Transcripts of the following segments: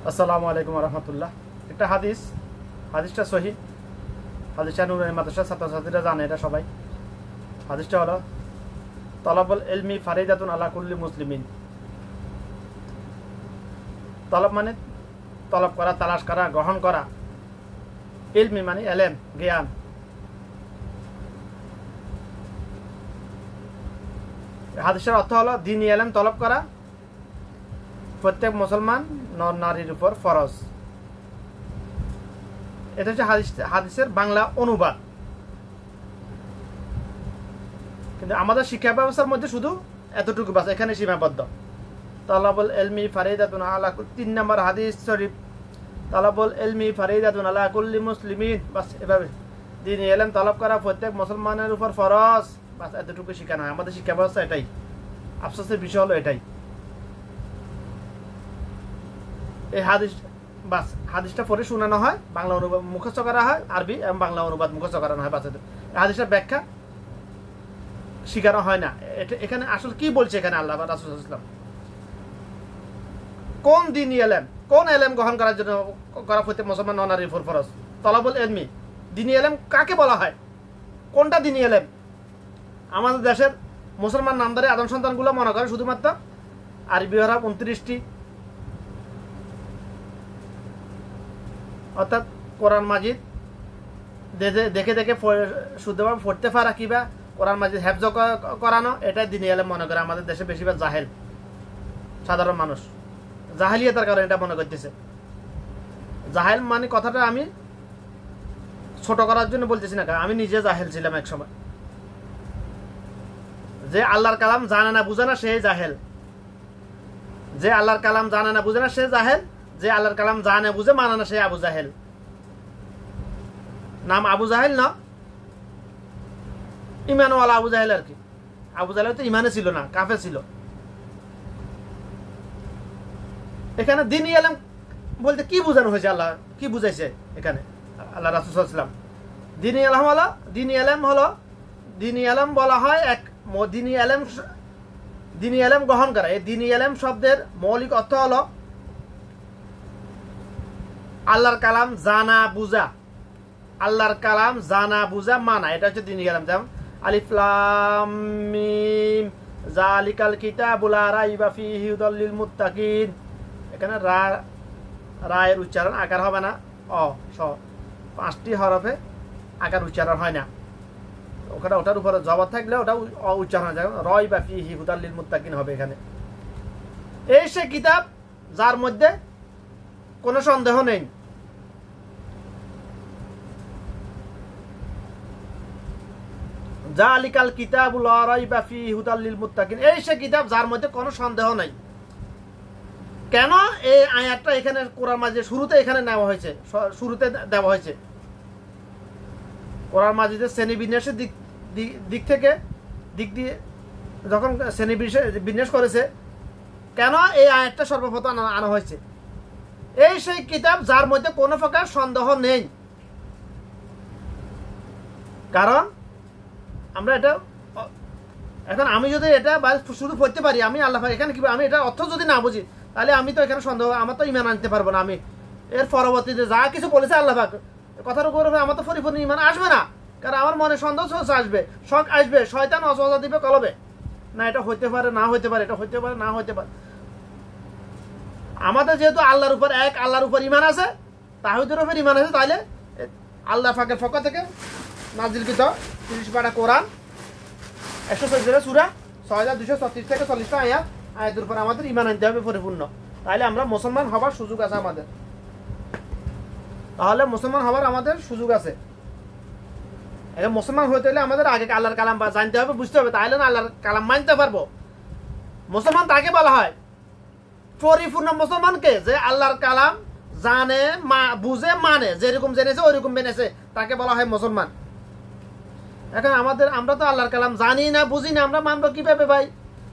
আসসালামু আলাইকুম রহমতুল্লাহ। একটা হাদিসটা সহি, হাদিসটা নুরানি মাদ্রাসার ছাত্রছাত্রীরা জানে, এটা সবাই। হাদিসটা হলো তলাবুল ইলমি ফারিদাতুন আলা কুল্লি মুসলিমিন। তলব মানে তলব করা, তালাশ করা, গ্রহণ করা। ইলমি মানে এলেম, জ্ঞান। হাদিসের অর্থ হলো দ্বীনি এলেম তলব করা প্রত্যেক মুসলমান নর নারীর উপর ফরজ। এটা হচ্ছে হাদিসের বাংলা অনুবাদ। কিন্তু আমাদের শিক্ষা ব্যবস্থার মধ্যে শুধু এতটুকু বাস, এখানে সীমাবদ্ধ। তালাবুল ইলমি ফারিদাতুন আলা 3 নম্বর হাদিস শরীফ, তালাবুল ইলমি ফারিদাতুন আলা কুল্লি মুসলিমিন। বাস এভাবে দ্বীনি ইলম তলব করা প্রত্যেক মুসলমানের উপর ফরজ। বাস এতটুকু শিক্ষা নয়, আমাদের শিক্ষা ব্যবস্থা এটাই। আফসোসের বিষয় হলো এটাই। এই হাদিসটা পরে শোনানো হয়, বাংলা অনুবাদ মুখস্থ করা হয়, আরবি এবং বাংলা অনুবাদ মুখস্থ করানো হয় বাচ্চাদের। হাদিসের ব্যাখ্যা শেখানো হয় না। এখানে আসলে কি বলছে এখানে আল্লাহ রাসূল সাল্লাল্লাহু আলাইহি ওয়াসাল্লাম? কোন দ্বীনি ইলম, কোন ইলম গ্রহণ করার জন্য করা প্রত্যেক মুসলমান নারীর উপর ফরজ? তলাবুল ইলমি, দ্বীনি ইলম কাকে বলা হয়? কোনটা দ্বীনি ইলম? আমাদের দেশের মুসলমান নামদারি আদম সন্তানগুলো মনে করে শুধুমাত্র আরবি হরফ 29টি, অর্থাৎ কোরআন মাজিদ দেখে দেখে শুদ্ধভাবে পড়তে পারা কিবা কোরআন মাজিদ হেফজ করানো, এটাই দ্বীনি ইলম মনে করে আমাদের দেশে বেশিরভাগ জাহেল সাধারণ মানুষ। জাহেলিয়াতের কারণে এটা মনে করতেছে। জাহেল মানে কথাটা আমি ছোট করার জন্য বলতেছি না, আমি নিজে জাহেল ছিলাম এক সময়। যে আল্লাহর কালাম জানে না বুঝে না সে জাহেল, যে আল্লাহর কালাম জানে না বুঝে না সে জাহেল, যে আল্লাহর কালাম জানে বুঝে মানে না সে আবু জাহেল। নাম আবু জাহেল না, ইমানওয়ালা আবু জাহেল আর কি। আবু জাহেল তো ইমানে ছিল না, কাফের ছিল। এখানে দ্বীনি ইলম বলতে কি বোঝানো হয়েছে? আল্লাহ কি বুঝাইছে এখানে আল্লাহ রাসূল সাল্লাল্লাহু আলাইহি ওয়াসাল্লাম? দ্বীনি ইলম বলা হয় এক দ্বীনি ইলম গ্রহণ করা। এই দ্বীনি ইলম শব্দের মৌলিক অর্থ হলো আল্লাহর কালাম জানা বুঝা, আল্লাহর কালাম জানা বুঝা মানা, এটা হচ্ছে দ্বীনি ইলম। যেমন আলিফ লাম মিম যালিকাল কিতাবু লা রাইবা ফীহি হুদাল লিল মুত্তাকিন। এখানে রায়ের উচ্চারণ আকার হবে না, স 5টি হরফে আকার উচ্চারণ হয় না। ওটার উপরে জবর থাকলে ওটা উচ্চারণ হয়, রাইবা ফীহি হুদাল লিল মুত্তাকিন হবে এখানে। এই সে কিতাব যার মধ্যে কোনো সন্দেহ নেই। যালিকাল কিতাবু লা রাইবা ফীহি হুদাল লিল মুত্তাকিন, এই সে কিতাব যার মধ্যে কোনো সন্দেহ নাই। কেন এই আয়াতটা এখানে কোরআন মাজিদের শুরুতে এখানে নেওয়া হয়েছে, শুরুতে দেওয়া হয়েছে? কোরআন মাজিদের শ্রেণী বিন্যাসের দিক দিয়ে যখন শ্রেণী বিন্যাস করেছে, কেন এই আয়াতটা সর্বপ্রথম আনা হয়েছে? এই সেই কিতাব যার মধ্যে কোনো প্রকার সন্দেহ নেই। কারণ আমরা এটা এখন আমি যদি এটা শুধু পড়তে পারি, আমি আল্লাহ এখানে কি আমি এটা অর্থ যদি না বুঝি, তাহলে আমি তো এখানে সন্দেহ, আমার তো ইমান আনতে পারবো না। আমি এর পরবর্তীতে যা কিছু বলেছে আল্লাহ পাক কথার উপর আমার তো পরিপূর্ণ ইমান আসবে না। কারণ আমার মনে সন্দেহ আসবে, শক আসবে, শয়তান অসহজা দিবে কলবে, না এটা হইতে পারে, না হইতে পারে, এটা হইতে পারে, না হইতে পারে। আমাদের যেহেতু আল্লাহর উপর এক আল্লাহর উপর ইমান আছে, তাহিদের উপর ইমান আছে, তাহলে আল্লাহ পাকের পক্ষ থেকে নাজিলকৃত 30 পারা কোরআন 114 সূরা 6236 থেকে 40টা আয়াতের উপর আমাদের ইমান আনতে হবে পরিপূর্ণ। তাহলে আমরা মুসলমান হবার সুযোগ আছে আমাদের, তাহলে মুসলমান হবার আমাদের সুযোগ আছে। এখন মুসলমান হইতে হলে আমাদের আগে আল্লাহর কালাম জানতে হবে, বুঝতে হবে, তাহলে না আল্লাহর কালাম মানতে পারবো। মুসলমান তাকে বলা হয়, পরিপূর্ণ মুসলমানকে যে আল্লাহর কালাম জানে, বুঝে, মানে, যেরকম জেনেছে ওইরকম মেনেছে, তাকে বলা হয় মুসলমান। এখন আমরা তো আল্লাহর কালাম জানি না, বুঝি না, আমরা মানবো কিভাবে ভাই?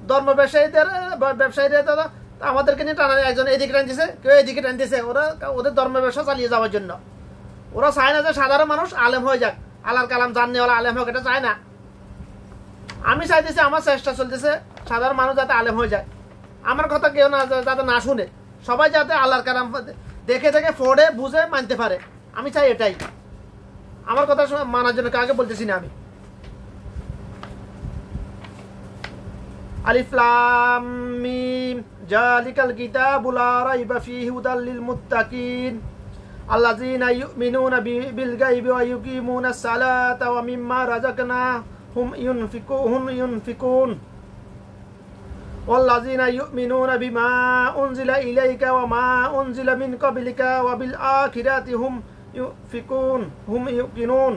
ধর্ম ব্যবসায়ীরা আমাদেরকে নিয়ে টানা, একজন এদিকে টানতেছে, কেউ এদিকে টানতেছে, ওদের ধর্ম ব্যবসা চালিয়ে যাওয়ার জন্য। ওরা চায় না যে সাধারণ মানুষ আলেম হয়ে যাক, আল্লাহর কালাম জাননে ওরা আলেম হোক, এটা চায় না। আমি চাইতেছি, আমার চেষ্টা চলতেছে সাধারণ মানুষ যাতে আলেম হয়ে যায়, আমার কথা কেউ না যাতে না শুনে, সবাই যাতে আল্লাহর কালাম দেখে দেখে পড়ে বুঝে মানতে পারে। আমি চাই এটাই। আমার কথা মানার জন্য কাকে বলতেছি না আমি। আলিফ লাম মিম যালিকাল কিতাবু লা রাইবা ফীহি হুদাল লিল মুত্তাকিন আল্লাযীনা ইউমিনুনা বিল গায়বি ওয়া ইউকিমুনাস সালাতা ওয়া মিম্মা রাযাকনাহুম ইউনফিকুন ওয়াল্লাযীনা ইউমিনুনা বিমা উনজিলা ইলাইকা ওয়া মা উনজিলা মিন ক্বাবলিকা ওয়া বিল আখিরাতি হুম ইউকিনুন।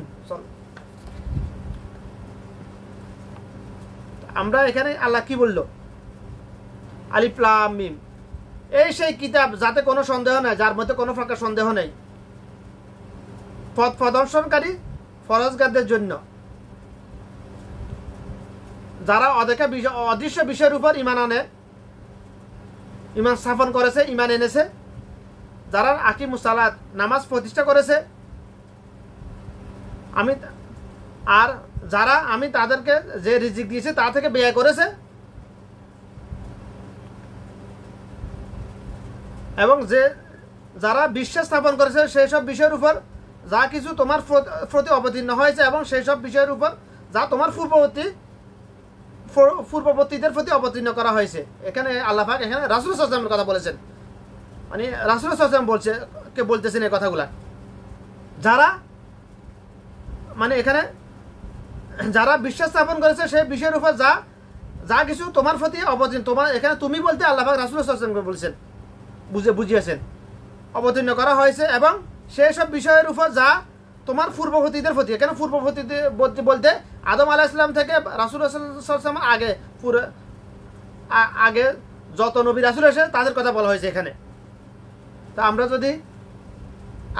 আমরা এখানে আল্লাহ কি বলল? আলিফ লাম মিম, এই সেই কিতাব যাতে কোনো সন্দেহ নাই, যার মধ্যে কোনো প্রকার সন্দেহ নেই, পথ প্রদর্শনকারী ফরজগারদের জন্য, যারা অদৃশ্য বিষয়ের উপর ঈমান আনে, ঈমান স্থাপন করেছে, ঈমান এনেছে, যারা আকিমুস সালাত নামাজ প্রতিষ্ঠা করেছে, আর যারা আমি তাদেরকে যে রিজিক দিয়েছি তা থেকে ব্যয় করেছে, এবং যারা বিশ্বাস স্থাপন করেছে সেই সব বিষয়ের উপর যা কিছু তোমার প্রতি অবতীর্ণ হয়েছে, এবং সেই সব বিষয়ের উপর যা তোমার পূর্ববর্তীদের প্রতি অবতীর্ণ করা হয়েছে। এখানে আল্লাহ পাক এখানে রাসূল সাল্লাল্লাহু আলাইহি ওয়াসাল্লামের কথা বলেছেন, মানে রাসূল সাল্লাল্লাহু আলাইহি ওয়াসাল্লাম বলতেছেন এই কথাগুলা। যারা মানে এখানে যারা বিশ্বাস স্থাপন করেছে সেই বিষয়ের উপর যা কিছু তোমার প্রতি অবতীর্ণ, তোমার এখানে তুমি বলতে আল্লাহ পাক রাসূল সাল্লাল্লাহু আলাইহি ওয়াসাল্লামকে বলছেন, বুঝিয়েছেন, অবতীর্ণ করা হয়েছে, এবং সেই সব বিষয়ের উপর যা তোমার পূর্ববর্তীদের প্রতি, এখানে পূর্ববর্তীদের বলতে আদম আলাইহিস সালাম থেকে রাসূল সাল্লাল্লাহু আলাইহি ওয়াসাল্লামের আগে যত নবী রাসূল এসে তাদের কথা বলা হয়েছে এখানে। তা আমরা যদি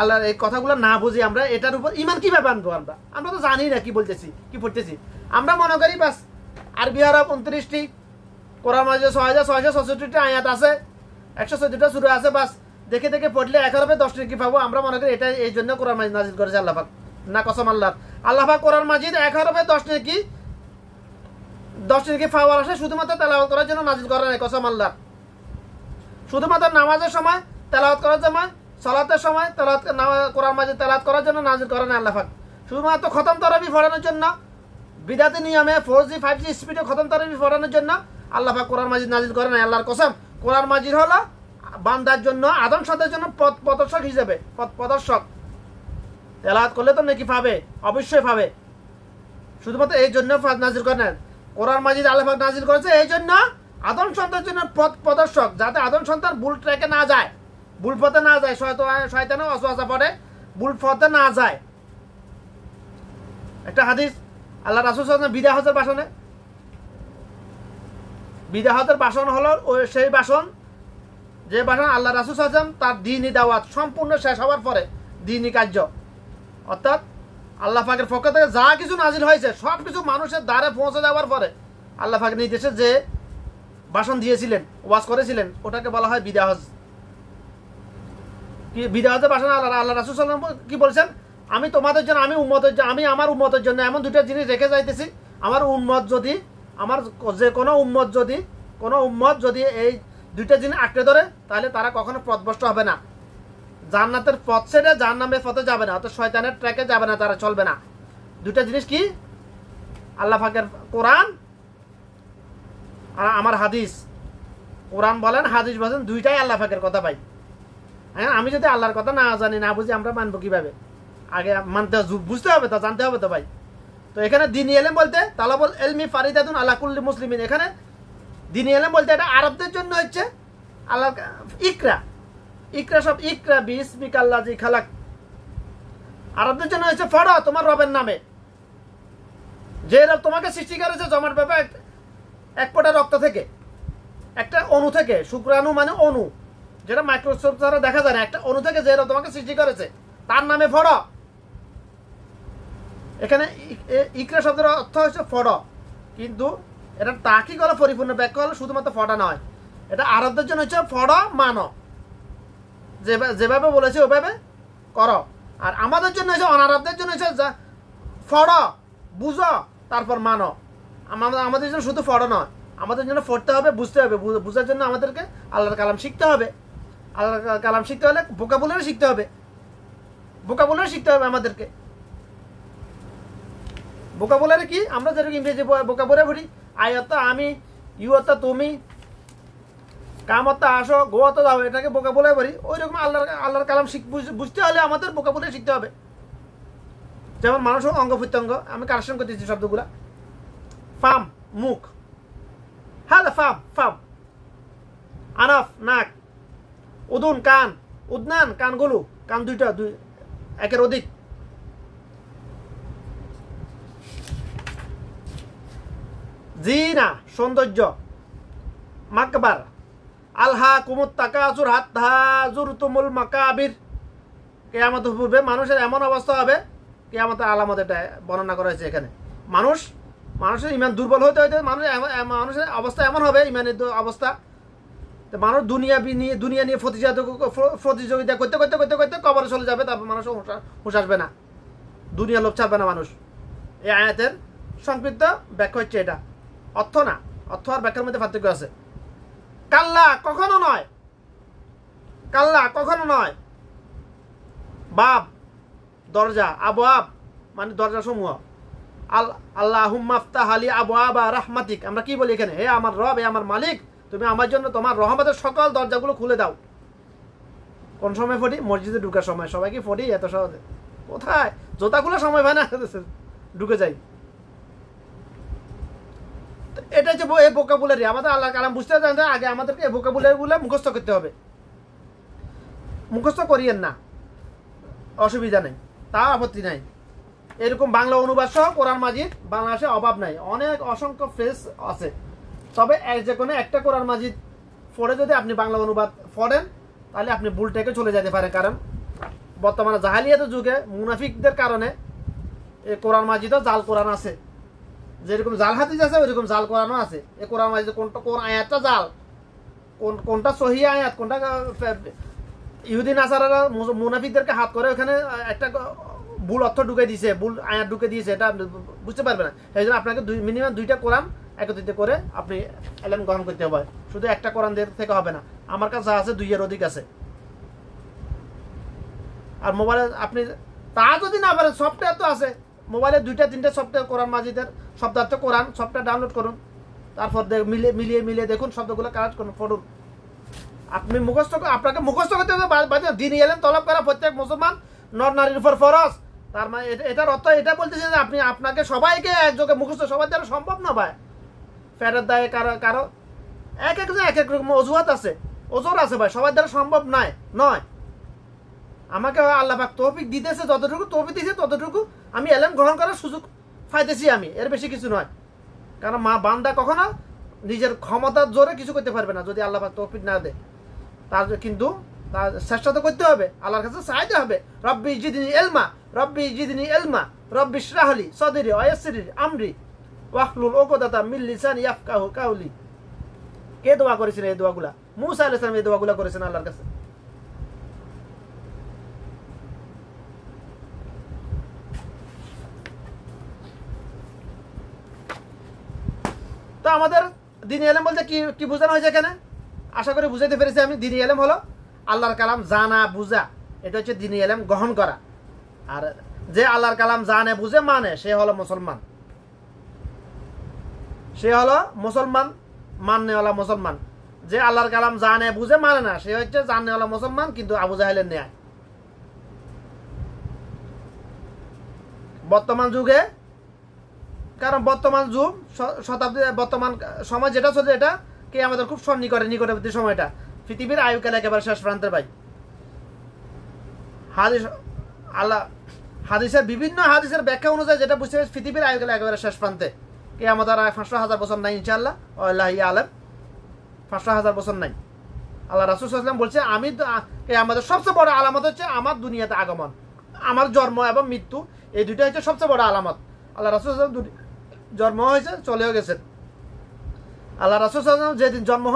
আল্লাহর এই কথাগুলো না বুঝি, আমরা এটার উপর ঈমান কিভাবে আনবো? আমরা তো জানি না কি বলতেছি, কি পড়তেছি। আমরা মনে করি বাস আরবি হরফ 29টি, কোরআন মাজিদে 6666টি আয়াত আছে, 114টা সূরা আছে, বাস দেখে দেখে পড়লে 1 হরফে 10 নেকি পাবো। আমরা মনে করি এটা এই জন্য কোরআন মাজিদ নাজিল করেছে আল্লাহ পাক। না, কসম আল্লাহর, আল্লাহ পাক কোরআন মাজিদ 1 হরফে 10 নেকি পাওয়ার আসে শুধুমাত্র তেলাওয়াত করার জন্য নাজিল করে নাই, কসম আল্লাহর। শুধুমাত্র নামাজের সময় তেলাওয়াত করার সময়, সালাতের সময় কোরআন মাজিদ তেলাওয়াত করার জন্য নাজিল করে নাই আল্লাহ পাক। শুধুমাত্র খতম তারাবি পড়ানোর জন্য, বিদাতি নিয়মে 4G 5G স্পিডে খতম তারাবি পড়ানোর জন্য আল্লাহ পাক কোরআন মাজিদ নাজিল করে নাই, আল্লাহর কসম। কোরআন মাজিদ হলো বান্দার জন্য, আদম সন্তানের জন্য পথ প্রদর্শক হিসেবে, পথ প্রদর্শক। তেলাওয়াত করলে তো নাকি পাবে, অবশ্যই পাবে। শুধুমাত্র এই জন্য নাজিল করে না, কোরআন মাজিদ আল্লাহ পাক নাজিল করেছে এই জন্য আদম সন্তানের জন্য পথ প্রদর্শক, যাতে আদম সন্তান ভুল ট্র্যাকে না যায়, ভুল পথে না যায়, শয়তানের ওয়াসওয়াসা পড়ে ভুল পথে না যায়। একটা হাদিস আল্লাহ রাসূল সাল্লাল্লাহু আলাইহি ওয়াসাল্লাম বিদায় হজের ভাষণ হলো সেই ভাষণ, যে ভাষণ আল্লাহ রাসূল সাল্লাল্লাহু আলাইহি ওয়াসাল্লাম তার দ্বীনি দাওয়াত সম্পূর্ণ শেষ হওয়ার পরে, দ্বীনি কার্য অর্থাৎ আল্লাহ পাকের পক্ষ থেকে যা কিছু নাজিল হয়েছে সব কিছু মানুষের দ্বারে পৌঁছে যাওয়ার পরে আল্লাহ পাকের নির্দেশে যে ভাষণ দিয়েছিলেন, ওয়াজ করেছিলেন, ওটাকে বলা হয় বিদায় হজ। কি বিদায় হজের ভাষণ আল্লাহ রাসূল সাল্লাল্লাহু আলাইহি ওয়াসাল্লাম কি বলছেন? আমি তোমাদের জন্য, আমি আমার উম্মতের জন্য এমন দুটো জিনিস রেখে যাইতেছি। আমার উম্মত যদি, আমার যে কোনো উম্মত যদি এই দুইটা জিনিস আঁকড়ে ধরে, তাহলে তারা কখনো পথভ্রষ্ট হবে না, জান্নাতের পথ ছেড়ে জাহান্নামের পথে যাবে না, অর্থাৎ শয়তানের ট্র্যাকে যাবে না, তারা চলবে না। দুইটা জিনিস কি? আল্লাহ পাকের কোরআন আর আমার হাদিস। কোরআন বলেন, হাদিস বলেন, দুইটাই আল্লাহ পাকের কথা ভাই। হ্যাঁ, আমি যদি আল্লাহর কথা না জানি, না বুঝি, আমরা মানবো কিভাবে? আগে মানতে, বুঝতে হবে তো, জানতে হবে তো ভাই। তো এখানে দ্বীনি ইলম বলতে তালাবুল ইলমি ফারিদাতুন আলা কুল্লি মুসলিমিন, এখানে দ্বীনি ইলম বলতে এটা আরবদের জন্য হচ্ছে আল্লাহ ইকরা সব ইকরা বিসমিকাল্লাযী খালাক, আরবদের জন্য হচ্ছে পড়ো তোমার রবের নামে, যে রব তোমাকে সৃষ্টি করেছে জমাট ব্যাপার এক ফোঁটা রক্ত থেকে, একটা অণু থেকে। শুক্রাণু মানে অণু, যেটা মাইক্রোস্কোপ দ্বারা দেখা যায় না, একটা অণু থেকে যে রব তোমাকে সৃষ্টি করেছে তার নামে পড়ো। এখানে ইকরা শব্দের অর্থ হচ্ছে পড়ো, কিন্তু এটা তাকিক হলো, পরিপূর্ণ ব্যাখ্যা হলো শুধুমাত্র পড়া নয়, এটা আরবদের জন্য হচ্ছে পড়ো মানো, যেভাবে বলেছে ওভাবে করো। আর আমাদের জন্য হচ্ছে, অনারবদের জন্য হচ্ছে পড়ো, বুঝো, তারপর মানো। আমাদের জন্য শুধু পড়ো নয়, আমাদের জন্য পড়তে হবে, বুঝতে হবে। বুঝার জন্য আমাদেরকে আল্লাহর কালাম শিখতে হবে। আল্লাহর কালাম শিখতে হলে ভোকাবুলারি শিখতে হবে, ভোকাবুলারি শিখতে হবে আমাদেরকে। ভোকাবুলারি কি? আমরা যেরকম ইংরেজি ভোকাবুলারি পড়ি, আয়ত্তা আমি, ইউত্তা তুমি, কামত্তা আসো, গোয়াত্তা যাও, এটাকে ভোকাবুলারি পড়ি। ওই রকম আল্লাহর কালাম বুঝতে হলে আমাদের ভোকাবুলারি শিখতে হবে। যেমন মানুষ অঙ্গ প্রত্যঙ্গ, আমি কালেকশন করতেছি শব্দগুলা। ফাম মুখ, হ্যাঁ ফাম ফাম, আনাফ নাক, উদুন কান, উদনান কানগুলো, কান দুইটা, একের অধিক। জিনা সৌন্দর্য, মাকবার, আলহা কুমুত তাকাজুর হাত্তা জুরতুমুল মাকাবির, কিয়ামতের পূর্বে মানুষের এমন অবস্থা হবে, কিয়ামতের আলামত এটা বর্ণনা করা হয়েছে এখানে। মানুষের ইমান দুর্বল হতে হতে মানুষের অবস্থা এমন হবে, ইমানের অবস্থা, মানুষ দুনিয়া নিয়ে প্রতিযোগিতা করতে করতে করতে করতে কবরে চলে যাবে, তারপর মানুষ হুঁশ আসবে না, দুনিয়া লোভ ছাড়বে না মানুষ। এই আয়াতের সংক্ষিপ্ত ব্যাখ্যা হচ্ছে এটা, অর্থ না, অর্থ আর ব্যাখ্যার মধ্যে পার্থক্য আছে। কাল্লা কখনো নয়, কাল্লা কখনো নয়, বাব দরজা, আবওয়াব মানে দরজা সমূহ। আল্লাহুম্মা আফতাহ আলি আবওয়াবা রাহমাতিক, আমরা কি বলি এখানে? হে আমার রব, হে আমার মালিক, তুমি আমার জন্য তোমার রহমতের সকল দরজাগুলো খুলে দাও। কোন সময় ফটি? মসজিদে ঢুকার সময়। সবাই কি ফটি এত সহজে? কোথায়? জোতাগুলো সময় হয় না, ঢুকে যাই। এটা হচ্ছে এই ভোকাবুলারি। আমাদের আল্লাহর কালাম বুঝতে জানতে আগে আমাদেরকে এই ভোকাবুলারিগুলো মুখস্থ করতে হবে। মুখস্থ করিয়েন না, অসুবিধা নেই, তা আপত্তি নাই। এরকম বাংলা অনুবাদ সহ কোরআন মাজিদ বাংলাদেশে অভাব নাই, অনেক অসংখ্য ফ্রেজ আছে। তবে যে কোনো একটা কোরআন মাজিদ পড়ে যদি আপনি বাংলা অনুবাদ পড়েন, তাহলে আপনি ভুলটাকে চলে যেতে পারেন। কারণ বর্তমানে জাহালিয়াতের যুগে মুনাফিকদের কারণে এই কোরআন মাজিদও জাল কোরআন আছে। যেরকম জাল হাদিস আছে, ওইরকম জাল কোরআনও আছে। এই কোরআন মাজিদ কোন আয়াতটা জাল, কোনটা সহি আয়াত, কোনটা ইহুদি নাসারারা মুনাফিকদেরকে হাত করে ওখানে একটা ভুল অর্থ ঢুকে দিয়েছে, ভুল আয়াত ঢুকে দিয়েছে, এটা বুঝতে পারবে না। এই জন্য আপনাকে মিনিমাম 2টা কোরআন একত্রিত করে আপনি এলেম গ্রহণ করতে হবে। শুধু একটা কোরআন থেকে হবে না, আমার কাছে আছে 2-এর অধিক আছে। আর মোবাইলে আপনি তা যদি না পারেন, সফটওয়্যার তো আছে মোবাইলে, 2-3টে সফটওয়্যার কোরআন মাজিদের শব্দার্থ কোরআন সফটওয়্যার ডাউনলোড করুন, তারপর মিলিয়ে দেখুন, শব্দগুলো কারেক্ট করুন, পড়ুন। আপনি আপনাকে মুখস্থ করতে হবে। দিনই এলেম তলব করা প্রত্যেক মুসলমান নর নারীর উপর ফরজ। তার মানে এটার অর্থ এটা বলতেছে যে আপনাকে সবাইকে একযোগে মুখস্থ সবার দ্বারা সম্ভব না ভাই। ফেরত দেয় কারো এক এক রকম অজুহাত আছে, ওজোর আছে ভাই, সবার দ্বারা সম্ভব নয়। আমাকে আল্লাহ পাক তৌফিক দিতেছে, যতটুকু তৌফিক দিয়েছে ততটুকু আমি এলেম গ্রহণ করার সুযোগ পাইতেছি, আমি এর বেশি কিছু নয়। কারণ বান্দা কখনো নিজের ক্ষমতার জোরে কিছু করতে পারবে না যদি আল্লাহ পাক তৌফিক না দেয়। কিন্তু তার চেষ্টা তো করতে হবে, আল্লাহর কাছে চাইতে হবে। রব্বি জিদনি ইলমা, রব্বি জিদনি ইলমা, রব্বি ইশরাহ লি সাদরি ওয়া ইয়াসসির আমরি ওয়াহলুল উকদাতাম মিন লিসানি ইয়াফকাহু কাওলি। কে দোয়া করেছিলেন এই দোয়াগুলা? মুসা আলাইহিস সালাম এই দোয়াগুলা করেছেন আল্লাহর কাছে। তো আমাদের দ্বীনি ইলম বলতে কি বোঝানো হয়েছে এখানে? আশা করি বুঝাইতে পেরেছি আমি। দ্বীনি ইলম হলো আল্লাহর কালাম জানা বুঝা, এটা হচ্ছে দ্বীনি ইলম গ্রহণ করা। আর যে আল্লাহর কালাম জানে বুঝে মানে, সে হলো মুসলমান, সে হলো মুসলমান, মাননেওয়ালা মুসলমান। যে আল্লাহর কালাম জানে বুঝে মানে না, সে হচ্ছে জাননেওয়ালা মুসলমান, কিন্তু আবু জাহেলের ন্যায়। বর্তমান যুগে, কারণ বর্তমান যুগ শতাব্দী, বর্তমান সময় যেটা চলছে এটা কে আমাদের খুব নিকটবর্তী সময়টা, পৃথিবীর আয়ুকাল একেবারে শেষ প্রান্তের ভাই। বিভিন্ন হাদিসের ব্যাখ্যা অনুযায়ী যেটা বুঝতে পারছি, পৃথিবীর আয়ুকাল একেবারে শেষ প্রান্তে। কে আমাদের 500,000 বছর নাই ইনশাআল্লাহ, আল্লাহ আলম 500,000 বছর নাই। আল্লাহ রাসূল সাল্লাল্লাহু আলাইহি ওয়াসাল্লাম বলছে, আমি আমাদের সবচেয়ে বড় আলামত হচ্ছে আমার দুনিয়াতে আগমন, আমার জন্ম এবং মৃত্যু, এই দুইটা হচ্ছে সবচেয়ে বড় আলামত। আল্লাহ রাসূল সাল্লাল্লাহু আলাইহি ওয়াসাল্লাম জন্ম হয়েছে, চলেও গেছেন। আল্লাহ রাসূল সাল্লাল্লাহু আলাইহি ওয়াসাল্লাম যেদিন জন্ম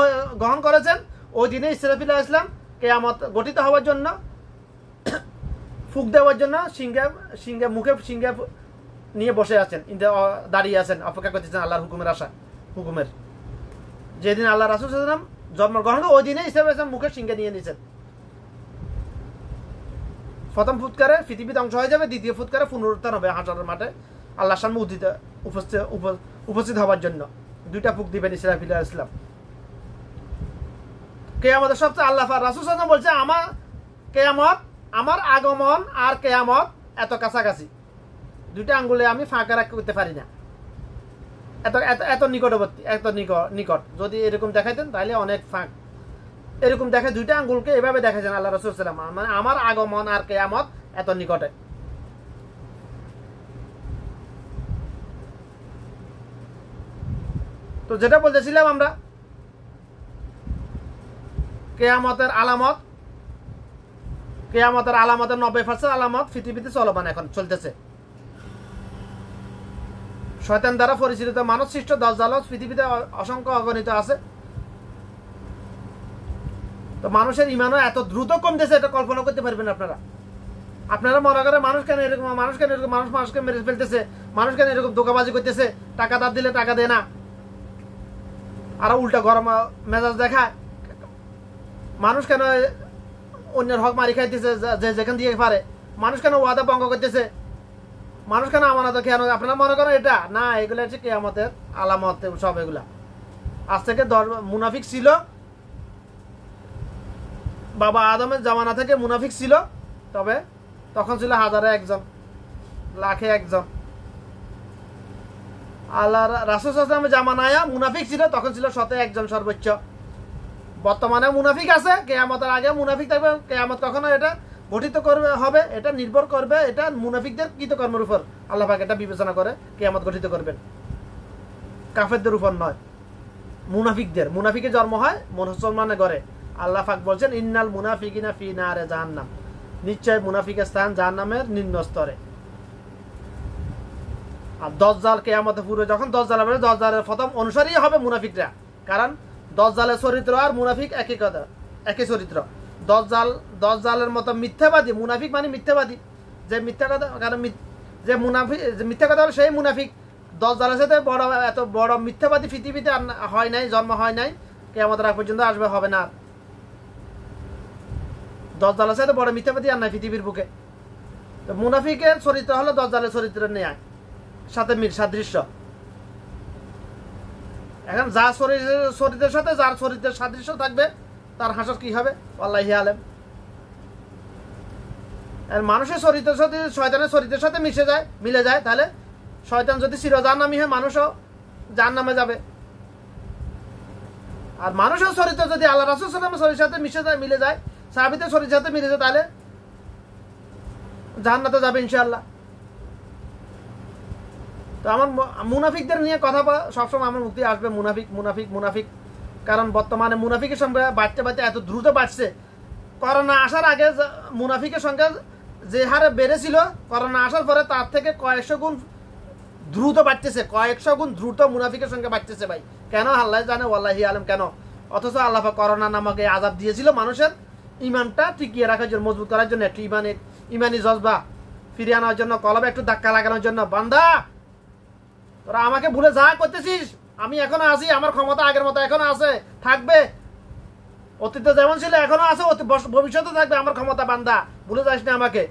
গ্রহণ করেছেন, ওই দিনে ইসরাফিল আলাইহিস সালাম কিয়ামত গঠিত হওয়ার জন্য, ফুক দেওয়ার জন্য মুখে সিংহে নিয়ে বসে আছেন, দাঁড়িয়ে আছেন, অপেক্ষা করতেছেন আল্লাহর হুকুমের। যেদিন আল্লাহ রাসূল সাল্লাল্লাহু আলাইহি ওয়াসাল্লাম জন্মগ্রহণ করে, ওই দিনে ইসরাফিল আলাইহিস সালাম মুখে সিংহে নিয়ে নিয়েছেন, প্রথম ফুৎকারে পৃথিবী ধ্বংস হয়ে যাবে, দ্বিতীয় ফুৎকারে পুনরুত্থান হবে হাসরের মাঠে আল্লাহর সামনে উপস্থিত হওয়ার জন্য। 2টা ফুক দিবেন ইসরাফিল আলাইহিস সালাম। কিয়ামতের সবচেয়ে আল্লাহ রাসূল সাল্লাল্লাহু আলাইহি ওয়াসাল্লাম বলছে আমার কিয়ামত, আমার আগমন আর কিয়ামত এত কাছাকাছি, 2টা আঙ্গুলে আমি ফাঁকা রাখতে পারি না, এত এত এত নিকটবর্তী, এত নিকট। যদি এরকম দেখাইতেন তাহলে অনেক ফাঁক। এরকম দেখে 2টা আঙ্গুলকে এভাবে দেখাইছেন আল্লাহ রাসূল সাল্লাল্লাহু আলাইহি ওয়াসাল্লাম, মানে আমার আগমন আর কিয়ামত এত নিকটে। তো যেটা বলতেছিলাম আমরা, কিয়ামতের আলামত, কিয়ামতের আলামতের 90% আলামত পৃথিবীতে চলমান এখন চলতেছে। শয়তান দ্বারা পরিচালিত মানব সৃষ্ট দাজ্জাল পৃথিবীতে অসংখ্য অগণিত আছে। তো মানুষের ইমানও এত দ্রুত কমতেছে, এটা কল্পনা করতে পারবেন আপনারা। আপনারা মনে করেন মানুষ কেন এরকম, মানুষ মানুষকে মেরে ফেলতেছে, মানুষ কেন এরকম ধোঁকাবাজি করতেছে, টাকা ধার দিলে টাকা দেয় না, আর উল্টা গরম মেজাজ দেখায়। মানুষ কেন অন্যের হক মারি খাইতেছে যে যেখান দিয়ে পারে, মানুষ কেন ওয়াদা ভঙ্গ করতেছে, মানুষ কেন আমানত কেন, আপনারা মনে করেন এটা না, এগুলো হচ্ছে কিয়ামতের আলামত সব। এগুলা আজ থেকে মুনাফিক ছিল, বাবা আদমের জামানা থেকে মুনাফিক ছিল, তবে তখন ছিল হাজারে একজন, লাখে একজন। আল্লাহ রাসূল সাল্লাল্লাহু আলাইহি ওয়াসাল্লামের জামানায় মুনাফিক ছিল, তখন ছিল 100-এ একজন সর্বোচ্চ। বর্তমানে মুনাফিক আছে, কিয়ামতের আগে মুনাফিক থাকবে। কিয়ামত কখনো এটা গঠিত করবে হবে, এটা নির্ভর করবে এটা মুনাফিকদের কৃতকর্মের উপর। আল্লাহ পাক এটা বিবেচনা করে কিয়ামত গঠিত করবেন, কাফেরদের উপর নয়, মুনাফিকদের। মুনাফিকের জন্ম হয় মুসলমানের ঘরে। আল্লাহ পাক বলছেন ইন্নাল মুনাফিকিনা ফি নারে জাহান্নাম, নিশ্চয় মুনাফিকের স্থান জাহান্নামের নিম্ন স্তরে। আর দাজ্জাল কিয়ামতে পুরো যখন দাজ্জাল হবে, দাজ্জালের প্রথম অনুসারী হবে মুনাফিকরা, কারণ দাজ্জালের চরিত্র আর মুনাফিক একই কথা, একই চরিত্র। দাজ্জালের মতো মিথ্যাবাদী, মুনাফিক মানে মিথ্যাবাদী, যে মিথ্যা কথা, কারণ যে মুনাফিক, যে মিথ্যা কথা হলো সেই মুনাফিক। দাজ্জালের সাথে বড়, এত বড় মিথ্যাবাদী পৃথিবীতে হয় নাই, জন্ম হয় নাই, কিয়ামতের আগ পর্যন্ত আসবে, হবে না। দাজ্জালের সাথে বড় মিথ্যাবাদী আর নাই পৃথিবীর বুকে। তো মুনাফিকের চরিত্র হলো দাজ্জালের চরিত্রের ন্যায়, সাথে সাদৃশ্য। এখন যার চরিত্রের সাথে যার চরিত্রের সাদৃশ্য থাকবে, তার হাসর কি হবে আল্লাহি আলেম। মানুষের চরিত্রের সাথে শয়তানের চরিত্রের সাথে মিলে যায়, তাহলে শয়তান যদি চিরজাহান্নামী হয়, মানুষও জাহান্নামে যাবে। আর মানুষের চরিত্র যদি আল্লাহ রাসূল সাল্লাল্লাহু আলাইহি ওয়াসাল্লামের সাথে মিলে যায়, সাহাবীদের চরিত্রের সাথে মিলে যায়, তাহলে জান্নাতে যাবে ইনশাআল্লাহ। তো আমার মুনাফিকদের নিয়ে কথা সবসময় আমার মুক্তি আসবে, মুনাফিক। কারণ বর্তমানে মুনাফিকের সংখ্যা বাড়তে এত দ্রুত বাড়ছে। করোনা আসার আগে মুনাফিকের সংখ্যা যে হারে বেড়েছিল, করোনা আসার পরে তার থেকে কয়েকশো গুণ দ্রুত বাড়তেছে, কয়েকশো গুণ দ্রুত মুনাফিকের সংখ্যা বাড়তেছে। ভাই কেন আল্লাহ জানে, ওয়াল্লাহি আলম কেন। অথচ আল্লাহ করোনা নামক এই আযাব দিয়েছিল মানুষের ইমানটা টিকিয়ে রাখার জন্য, মজবুত করার জন্য, একটু ইমানি জজবা ফিরিয়ে আনার জন্য, কলবে একটু ধাক্কা লাগানোর জন্য। বান্দা তোরা আমাকে ভুলে যা করতেছিস, আমি এখনো আছি, আমার ক্ষমতা আগের মতো এখনো আছে, থাকবে। অতীতে যেমন ছিল এখনো আছে, ভবিষ্যতে থাকবে আমার ক্ষমতা। বান্দা ভুলে যাস না আমাকে।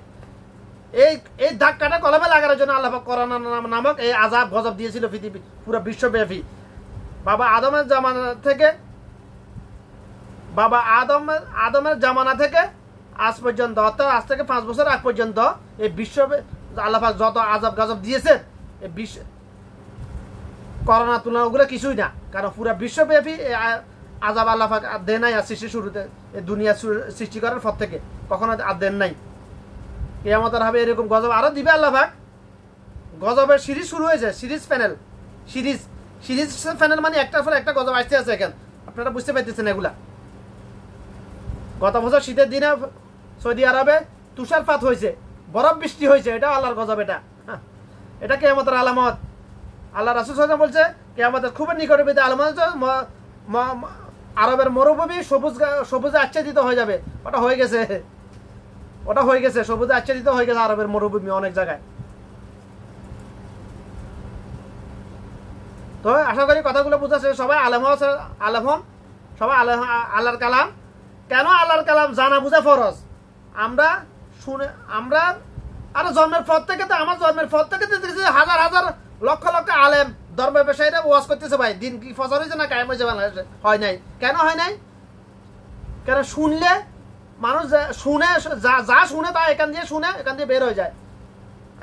এই ধাক্কাটা কলবে লাগানোর জন্য আল্লাহ করোনা নামক এই আযাব গজব দিয়েছিল পৃথিবী পুরো বিশ্বব্যাপী। বাবা আদমের জামানা থেকে আজ পর্যন্ত, অর্থাৎ আজ থেকে 5 বছর আগ পর্যন্ত এই বিশ্ব আল্লাহ পাক যত আযাব গজব দিয়েছে, এই বিশ্ব করোনা তুলনা ওগুলো কিছুই না। কারণ পুরো বিশ্বব্যাপী আযাব আল্লাহ পাক আর দেন নাই, আর সৃষ্টির শুরুতে, এই দুনিয়া সৃষ্টি করার পর থেকে কখনো আর দেন নাই। কিয়ামতের হবে এরকম গজব আরো দিবে আল্লাহ পাক। গজবের সিরিজ শুরু হয়েছে, সিরিজ প্যানেল মানে একটার পর একটা গজব আসতে আছে। এখন আপনারা বুঝতে পারতেছেন এগুলা। গত বছর শীতের দিনে সৌদি আরবে তুষারপাত হয়েছে, বরফ বৃষ্টি হয়েছে, এটা আল্লাহর গজব। এটা কিয়ামতের আলামত। আল্লাহ রাসূল সাল্লাল্লাহু আলাইহি ওয়াসাল্লাম বলছে কিয়ামতের খুব নিকটবর্তী আলামত আরবের মরুভূমি সবুজে আচ্ছাদিত হয়ে যাবে। ওটা হয়ে গেছে, সবুজে আচ্ছাদিত হয়ে গেছে আরবের মরুভূমি অনেক জায়গায়। তো আশা করি কথাগুলো বুঝাচ্ছে, সবাই আলেম হন, সবাই আল্লাহর কালাম। কেন আল্লাহর কালাম জানা বুঝা ফরজ। আমরা শুনে আমরা আরে জন্মের পর থেকে তো আমার জন্মের পর থেকে দেখতেছি হাজার হাজার লক্ষ লক্ষ আলেম ধর্ম ব্যবসায়ীরা ওয়াজ করতেছে ভাই দিন কি ফজর হয়েছে না কায়েম হয়েছে বাংলাদেশে হয় নাই কেন হয় নাই কেন শুনলে মানুষ শুনে যা শুনে তা এখান দিয়ে শুনে এখান দিয়ে বের হয়ে যায়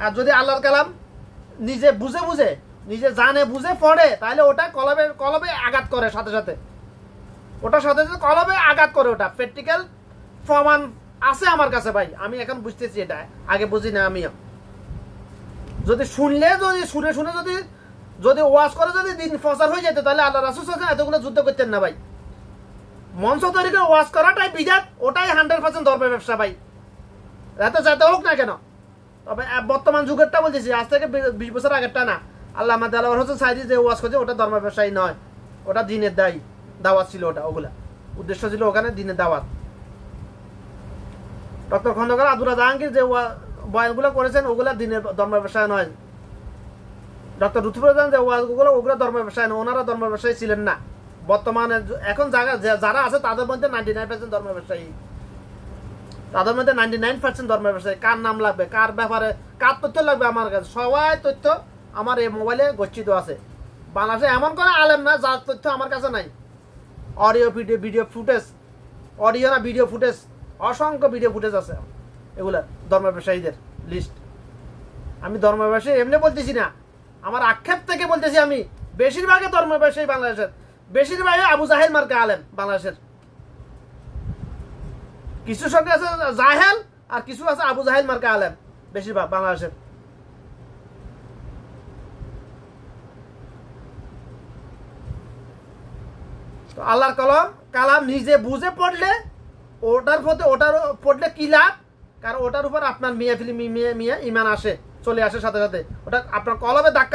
আর যদি আল্লাহর কালাম নিজে বুঝে বুঝে নিজে জানে বুঝে পড়ে তাহলে ওটা কলবে আঘাত করে সাথে সাথে ওটার সাথে সাথে কলবে আঘাত করে ওটা প্র্যাকটিক্যাল প্রমাণ আছে আমার কাছে ভাই আমি এখন বুঝতেছি এটা আগে বুঝি না আমিও যদি শুনলে যদি শুনে শুনে যদি ওয়াজ করে যদি দিন প্রচার হয়ে যেত তাহলে আল্লাহ রাসূল সাল্লাল্লাহু আলাইহি ওয়াসাল্লাম এতগুলো যুদ্ধ করতেন না ভাই মঞ্চ তৈরি করে ওয়াজ করাটাই বিদাত ওটাই 100% ধর্মের ব্যবসা ভাই এত যাতে হোক না কেন তবে বর্তমান যুগেরটা বলতেছি আজ থেকে 20 বছর আগেরটা না আল্লামা দেলাওয়ার হোসেন সাইদি যে ওয়াজ করছে ওটা ধর্মের ব্যবসায়ী নয় ওটা দিনের দাওয়াত ছিল ওগুলা উদ্দেশ্য ছিল ওখানে দিনের দাওয়াত ডক্টর খন্দকার আব্দুল্লাহ জাহাঙ্গীর যে বয়ানগুলো করেছেন ওগুলা দিনের ধর্ম ব্যবসায় নয় ডক্টর লুৎফুর রহমান যে ওগুলো ধর্ম ব্যবসায় নয় ওনারা ধর্ম ব্যবসায়ী ছিলেন না বর্তমানে এখন যারা আছে তাদের মধ্যে 99% ধর্ম ব্যবসায়ী তাদের মধ্যে 99% ধর্ম ব্যবসায়ী কার নাম লাগবে কার ব্যাপারে কার তথ্য লাগবে আমার কাছে সবাই তথ্য আমার এই মোবাইলে গচ্ছিত আছে বাংলাদেশে এমন কোনো আলেম না যার তথ্য আমার কাছে নাই অডিও ভিডিও ফুটেজ অডিও না ভিডিও ফুটেজ অসংখ্য ভিডিও ফুটেজ আছে এগুলা ধর্ম ব্যবসায়ীদের লিস্ট আমি ধর্ম ব্যবসায়ী এমনি বলতেছি না আমার আক্ষেপ থেকে বলতেছি আমি বেশিরভাগই ধর্ম ব্যবসায়ী বাংলাদেশের বেশিরভাগই আবু জাহেল মার্কা আলেম বাংলাদেশের কিছু সঙ্গে আছে জাহেল আর কিছু আছে আবু জাহেল মার্কা আলেম বেশিরভাগ বাংলাদেশের তো আল্লাহর কালাম নিজে বুঝে পড়লে ওটার পড়লে কি লাভ কারণ ওটার উপর আপনার মিয়া ইমান আসে চলে আসে সাথে সাথে ওটা আপনার কলবে ধাক্কা